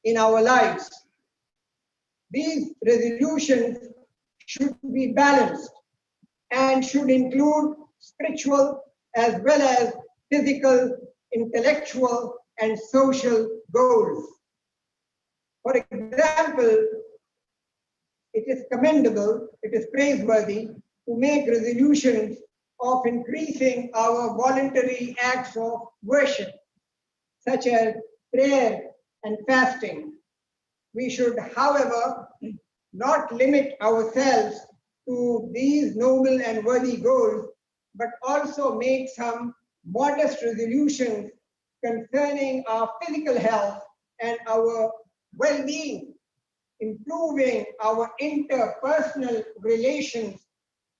in our lives. These resolutions should be balanced and should include spiritual as well as physical, intellectual, and social goals. For example, it is commendable, it is praiseworthy to make resolutions of increasing our voluntary acts of worship, such as prayer and fasting. We should, however, not limit ourselves to these noble and worthy goals, but also make some modest resolutions concerning our physical health and our well-being, improving our interpersonal relations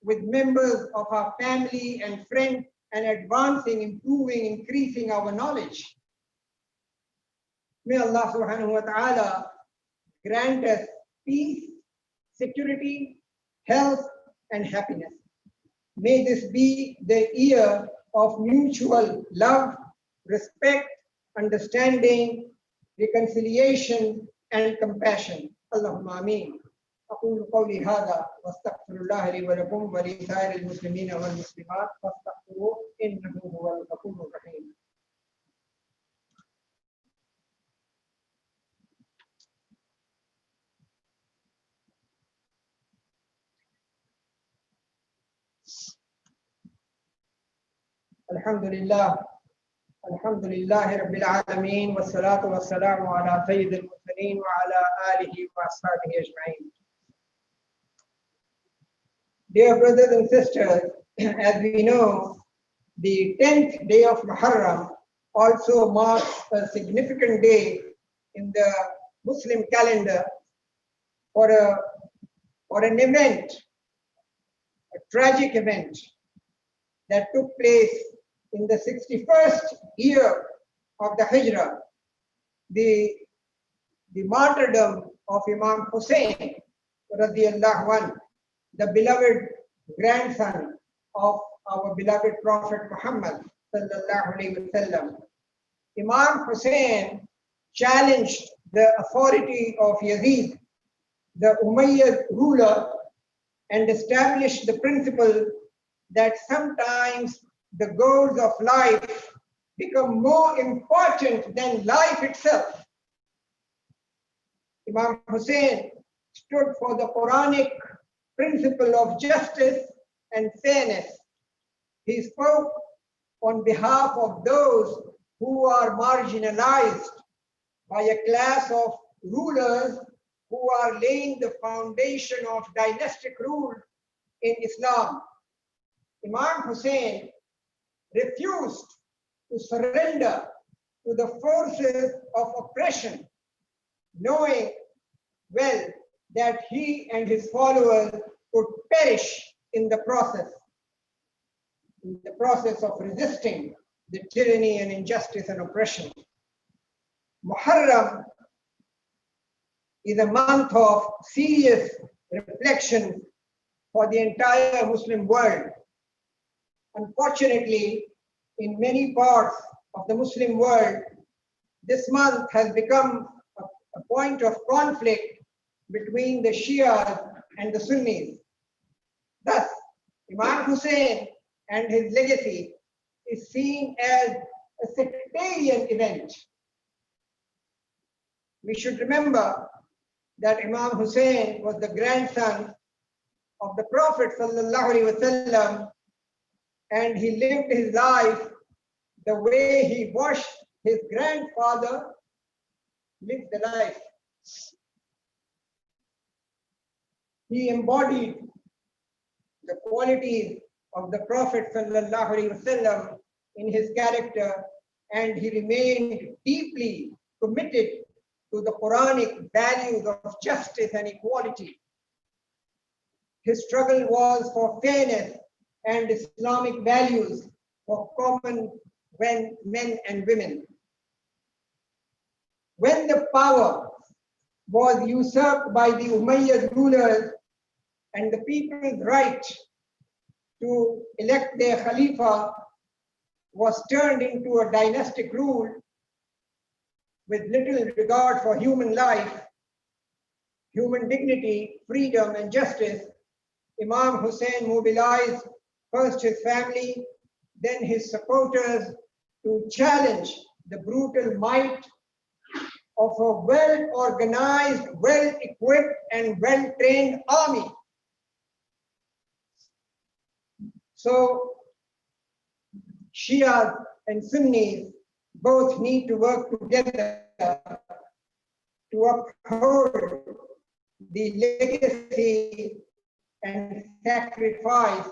with members of our family and friends, and advancing, improving, increasing our knowledge. May Allah subhanahu wa ta'ala grant us peace, security, health, and happiness. May this be the year of mutual love, respect, understanding, reconciliation, and compassion. Allahumma ameen. أقول قولي هذا واستغفر الله لي ولكم ولسائر المسلمين والمسلمات فاستغفروه إنه هو الغفور الرحيم. الحمد لله رب العالمين والصلاة والسلام على سيد المرسلين وعلى آله وأصحابه أجمعين. Dear brothers and sisters, as we know, the 10th day of Muharram also marks a significant day in the Muslim calendar for an event, a tragic event that took place in the 61st year of the Hijrah, the martyrdom of Imam Hussein radiallahu anhu, the beloved grandson of our beloved Prophet Muhammad sallallahu alaihi wasallam. Imam Hussein challenged the authority of Yazid, the Umayyad ruler, and established the principle that sometimes the goals of life become more important than life itself. Imam Hussein stood for the Quranic principle of justice and fairness. He spoke on behalf of those who are marginalized by a class of rulers who are laying the foundation of dynastic rule in Islam. Imam Hussein refused to surrender to the forces of oppression, knowing well that he and his followers would perish in the process of resisting the tyranny and injustice and oppression. Muharram is a month of serious reflection for the entire Muslim world. Unfortunately, in many parts of the Muslim world, this month has become a point of conflict between the Shias and the Sunnis. Thus, Imam Hussein and his legacy is seen as a sectarian event. We should remember that Imam Hussein was the grandson of the Prophet sallallahu alaihi wasallam, and he lived his life the way he watched his grandfather live the life. He embodied the qualities of the Prophet sallallahu alaihi wasallam in his character, and he remained deeply committed to the Quranic values of justice and equality. His struggle was for fairness and Islamic values for common men and women. When the power was usurped by the Umayyad rulers and the people's right to elect their Khalifa was turned into a dynastic rule, with little regard for human life, human dignity, freedom, and justice, Imam Hussein mobilized first his family, then his supporters to challenge the brutal might of a well-organized, well-equipped, and well-trained army. So Shias and Sunnis both need to work together to uphold the legacy and sacrifice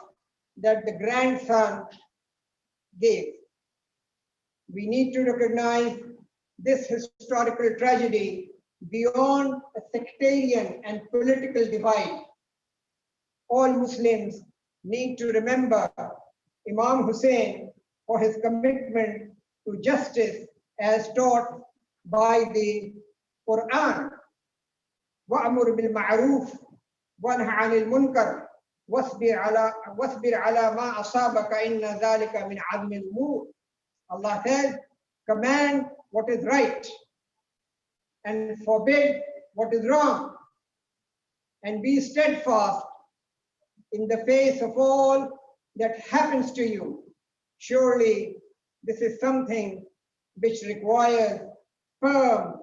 that the grandson gave. We need to recognize this historical tragedy beyond a sectarian and political divide. All Muslims need to remember Imam Hussein for his commitment to justice as taught by the Quran. وَأْمُرْ بِالْمَعْرُوفِ وَانْهَ عَنِ الْمُنْكَرِ وَاصْبِرْ عَلَى مَا أَصَابَكَ إِنَّ ذَلِكَ مِنْ عَزْمِ الْأُمُورِ. Allah says, command what is right and forbid what is wrong, and be steadfast in the face of all that happens to you. Surely this is something which requires firm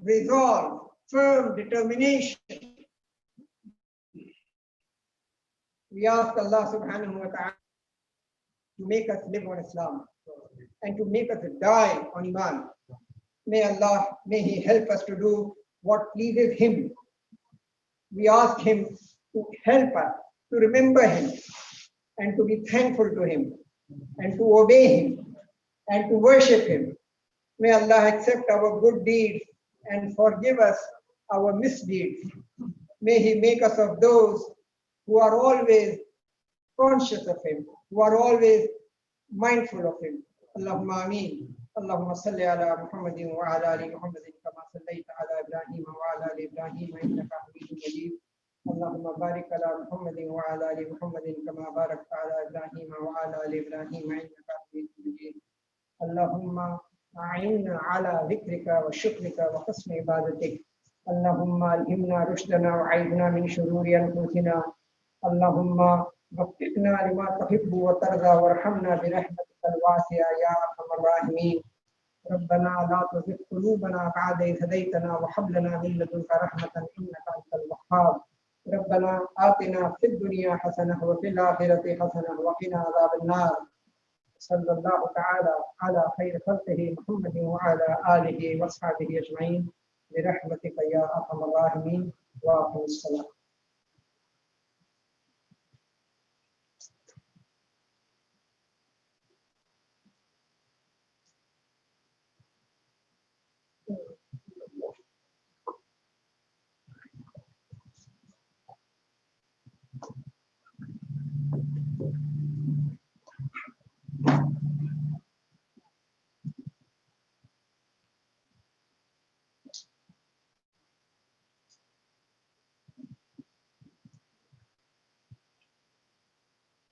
resolve, firm determination. We ask Allah subhanahu wa ta'ala to make us live on Islam and to make us die on Iman. May He help us to do what pleases Him. We ask Him to help us to remember Him and to be thankful to Him and to obey Him and to worship Him. May Allah accept our good deeds and forgive us our misdeeds. May He make us of those who are always conscious of Him, who are always mindful of Him. Allahumma ameen. Allahumma salli ala Muhammadin wa ala ali Muhammadin kama sallaita ala Ibrahim wa ala ali Ibrahim innaka Hamidun Majid. Allahumma barik ala Muhammadin wa ala ali Muhammadin kama barakta ala Ibrahim wa ala ali Ibrahim innaka Hamidun Majid. Allahumma a'inna ala dhikrika wa shukrika wa husni ibadatik. Allahumma alhimna rushdana wa a'idna min shururi anfusina. Allahumma وفقنا لما تحب وترضى وارحمنا برحمتك الواسعة يا أرحم الراحمين. ربنا لا تزغ قلوبنا بعد إذ هديتنا وهب لنا من لدنك رحمة إنك أنت الوهاب. ربنا آتنا في الدنيا حسنة وفي الآخرة حسنة وقنا عذاب النار. صلى الله تعالى على خير خلقه محمد وعلى آله وأصحابه أجمعين برحمتك يا أرحم الراحمين. وأقم الصلاة.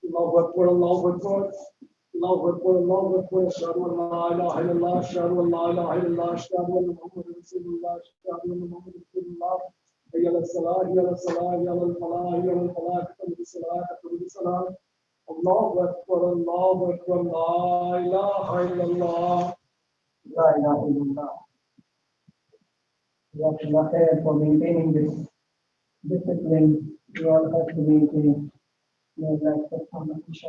الله أكبر الله أكبر الله أكبر الله أكبر أشهد أن لا إله إلا الله أشهد أن لا إله إلا الله أشهد أن محمدا رسول الله أشهد أن محمدا رسول الله. حي على الصلاة حي على الصلاة حي على الفلاح حي على الفلاح قم بالصلاة قم بالصلاة. الله أكبر الله أكبر لا إله إلا الله La ilaha illallah. Jazakallah khair for maintaining this discipline. We all have to maintain. May Allah accept from us, inshallah.